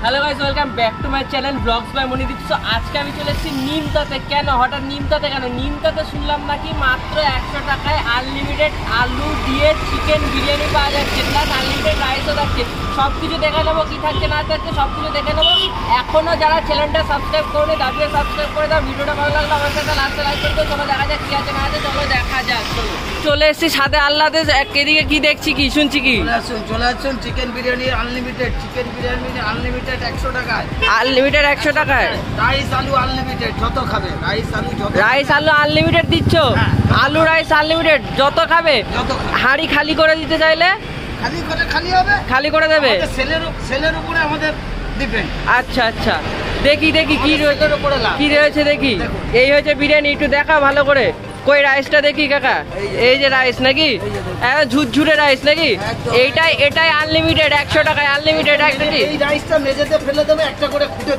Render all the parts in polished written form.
Hello guys, welcome back to my channel vlogs by Monideep. So আজকে আমি চলে এসেছি নিমতাতে। কেন হঠাৎ নিমতাতে? কেন নিমতাতে শুনলাম নাকি মাত্র 100 টাকায় আনলিমিটেড আলু দিয়ে চিকেন বিরিয়ানি পাওয়া যাচ্ছে, প্লাস আনলিমিটেড রাইসও থাকছে। সব কিছু দেখে নেবো, কী থাকছে না থাকছে সব কিছু দেখে নেবো। এখনও যারা চ্যানেলটা সাবস্ক্রাইব করে দাবিয়ে সাবস্ক্রাইব করে দাও। ভিডিওটা ভালো লাগলে আমার সাথে লাস্টে লাইক করতে। চলো দেখা যাক কী আছে না আছে, চলো দেখা যাক। চলে এসেছি সাথে আল্লাদে। এদিকে কি দেখছি, কি শুনছি, কি চলে আসুন chicken biryani unlimited, chicken biryani unlimited 100 টাকায়, আনলিমিটেড 100 টাকায় রাইস আলু আনলিমিটেড, যত খাবে রাইস আলু আনলিমিটেড দিচ্ছ? আলু রাইস আনলিমিটেড, যত খাবে হাঁড়ি খালি করে দিতে চাইলে খালি করে দেবে। সেলের উপরে আমাদের ডিপেন্ড। আচ্ছা আচ্ছা, দেখি কি রয়েছে দেখি। এই হচ্ছে বিরিয়ানি, একটু দেখা ভালো করে। কই রাইসটা দেখি কাকা, এই যে রাইস নাকি ঝুরঝুরে রাইস নাকি? এটাই আনলিমিটেড 100 টাকায় আনলিমিটেড। একটা এই রাইসটা মেঝেতে ফেলে দেবে, একটা করে খুঁটে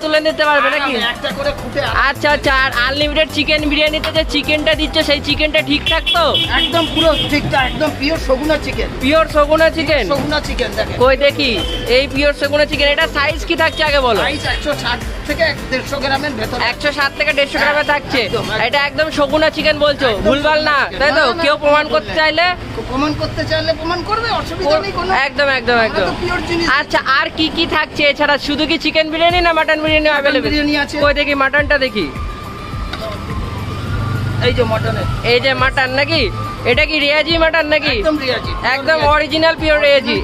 তুলে নিতে পারবে নাকি? একটা করে খুঁটে। আচ্ছা আচ্ছা, আর আনলিমিটেড চিকেন বিরিয়ানিতে যে চিকেনটা দিচ্ছ সেই চিকেনটা ঠিকঠাক তো? একদম পুরো ঠিকঠাক, একদম pure Saguna chicken. Pure Saguna chicken দেখেন। কই দেখি এই পিওর সগুনা চিকেন। এটা সাইজ কি থাকছে আগে বলো? সাইজ 160 থেকে 150 গ্রামের ভেতর। 160 থেকে 150 গ্রামে থাকছে। এটা একদম সগুনা চিকেন বলছো, ভুলভাল না তাই তো? কেউ প্রমাণ করতে চাইলে প্রমাণ করবে, অসুবিধা নেই কোনো। একদম। আচ্ছা, আর কি থাকছে এছাড়া? শুধু কি চিকেন বিরিয়ানি না মাটন বিরিয়ানি अवेलेबल? বিরিয়ানি আছে। কই দেখি মাটনটা দেখি। এই যে মাটন নাকি? এটা কি রিয়াজি মাটন নাকি? একদম অরিজিনাল পিওর রিয়াজি।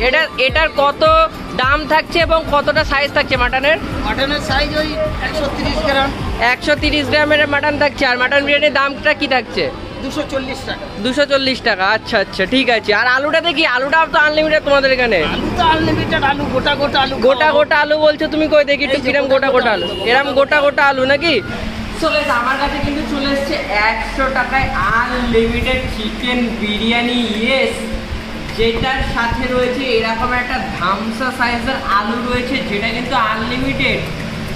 এটার কত দাম থাকছে এবং কতটা সাইজ থাকছে মাটনের? মাটনের সাইজ ওই 130 গ্রাম। 130 গ্রামের মাটন থাকছে। আর মাটন বিরিয়ানির দামটা কি থাকছে? 240 টাকা। 240 টাকা। আচ্ছা আচ্ছা, ঠিক আছে। আর আলুটা দেখি, আলুটা তো আনলিমিটেড তোমাদের এখানে? আলু তো আনলিমিটেড, আলু গোটা আলু বলছো তুমি? কই দেখি একটু, কিরম গোটা আলু? এরম গোটা আলু নাকি? আমার কাছে কিন্তু চলে এসছে 100 টাকায় আনলিমিটেড চিকেন বিরিয়ানি। ইয়েস, যেটার সাথে রয়েছে এরকম একটা ধামসা সাইজের আলু রয়েছে, যেটা কিন্তু আনলিমিটেড।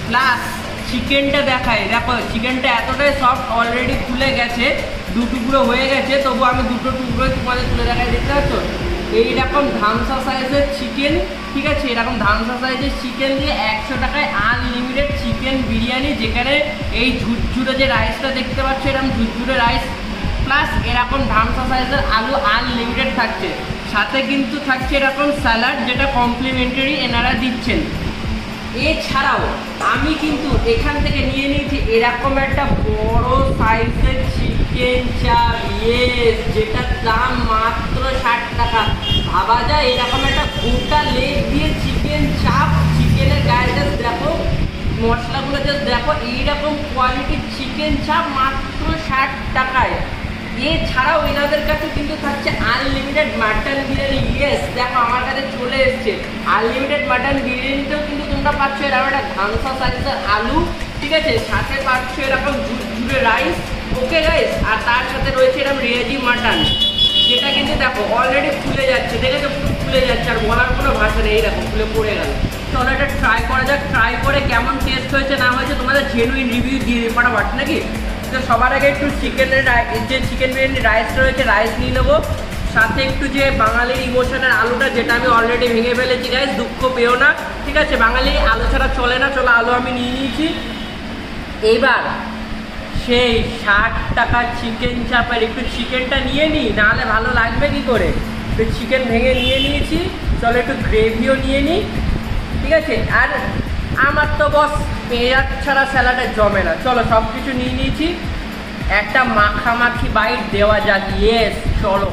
প্লাস চিকেনটা দেখায়, দেখো চিকেনটা এতটাই সফট, অলরেডি খুলে গেছে, 2 টুকরো হয়ে গেছে, তবু আমি 2টো টুকরো তোমাদের তুলে দেখাই। দেখতে পাচ্ছ এইরকম ধামসা সাইজের চিকেন, ঠিক আছে? এরকম ধামসা সাইজের চিকেন দিয়ে 100 টাকায় আনলিমিটেড চিকেন বিরিয়ানি, যেখানে এই ঝুরঝুরে যে রাইসটা দেখতে পাচ্ছ, এরকম ঝুরঝুরে রাইস প্লাস এরকম ধামসা সাইজের আলু আনলিমিটেড থাকছে। সাথে কিন্তু থাকছে এরকম স্যালাড, যেটা কমপ্লিমেন্টারি এনারা দিচ্ছেন। এছাড়াও আমি কিন্তু এখান থেকে নিয়ে নিয়েছি এরকম একটা বড় সাইজের চিকেন চাপ। ইয়েস, যেটার দাম মাত্র 60 টাকা। ভাবা যায় এরকম একটা গোটা লেগ দিয়ে চিকেন চাপ, চিকেনের গায়ে জাস্ট দেখো, মশলাগুলো জাস্ট দেখো, এইরকম কোয়ালিটির চিকেন চাপ মাত্র 60 টাকায়। এছাড়াও এনাদের কাছে কিন্তু থাকছে আনলিমিটেড মাটন বিরিয়ানি। ইয়েস, দেখো আমার কাছে চলে এসছে আনলিমিটেড মাটন বিরিয়ানিতেও কিন্তু তোমরা পাচ্ছ এরকম একটা ধামসা সাইজের আলু, ঠিক আছে? সাথে পাচ্ছ এরকম ঝুরঝুরে রাইস। ওকে গাইস, আর তার সাথে রয়েছে এরকম রিয়াজি মাটন, যেটা কিন্তু দেখো অলরেডি ফুলে যাচ্ছে, দেখেছো পুরো ফুলে যাচ্ছে, আর বলার কোনো ভাষা নেই, এরকম ফুলে পড়ে গেল। চলো এটা ট্রাই করা যাক। ট্রাই করে কেমন টেস্ট হয়েছে না হয়েছে তোমাদের জেনুইন রিভিউ দিয়ে পাঠাবাট নাকি? তো সবার আগে একটু চিকেনের যে চিকেন বিরিয়ানির রাইসটা রয়েছে, রাইস নিয়ে নেবো। সাথে একটু যে বাঙালির ইমোশনের আলুটা, যেটা আমি অলরেডি ভেঙে ফেলেছি গাইস, দুঃখ পেও না, ঠিক আছে? বাঙালি আলু ছাড়া চলে না। চলো আলু আমি নিয়ে নিয়েছি। এবার সেই 60 টাকার চিকেন চাপের একটু চিকেনটা নিয়ে নিই, নাহলে ভালো লাগবে কি করে? তো চিকেন ভেঙে নিয়ে নিয়েছি। চলো একটু গ্রেভিও নিয়ে নিই, ঠিক আছে? আর আমার তো বস পেঁয়াজ ছাড়া স্যালাডে জমে না। চলো সব কিছু নিয়ে নিয়েছি, একটা মাখামাখি বাইট দেওয়া যাক। ইয়েস, চলো।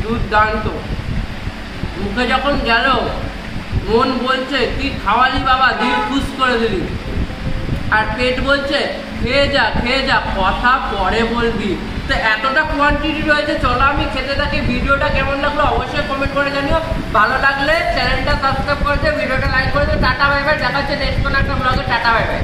দুর্দান্ত। মুখে যখন গেল, মন বলছে কি খাওয়ালি বাবা, দিল খুশ করে দিলি। আর পেট বলছে খেয়ে যা, কথা পরে বলবি। তো এতটা কোয়ান্টিটি রয়েছে, চলো আমি খেতে থাকি। ভিডিওটা কেমন লাগলো অবশ্যই কমেন্ট করে জানিও। ভালো লাগলে চ্যানেলটা সাবস্ক্রাইব করে দিও, ভিডিওটা লাইক করে দিও। টাটা বাই বাই, দেখা হচ্ছে নেক্সট কোনো একটা ব্লগে। Tata bye bye.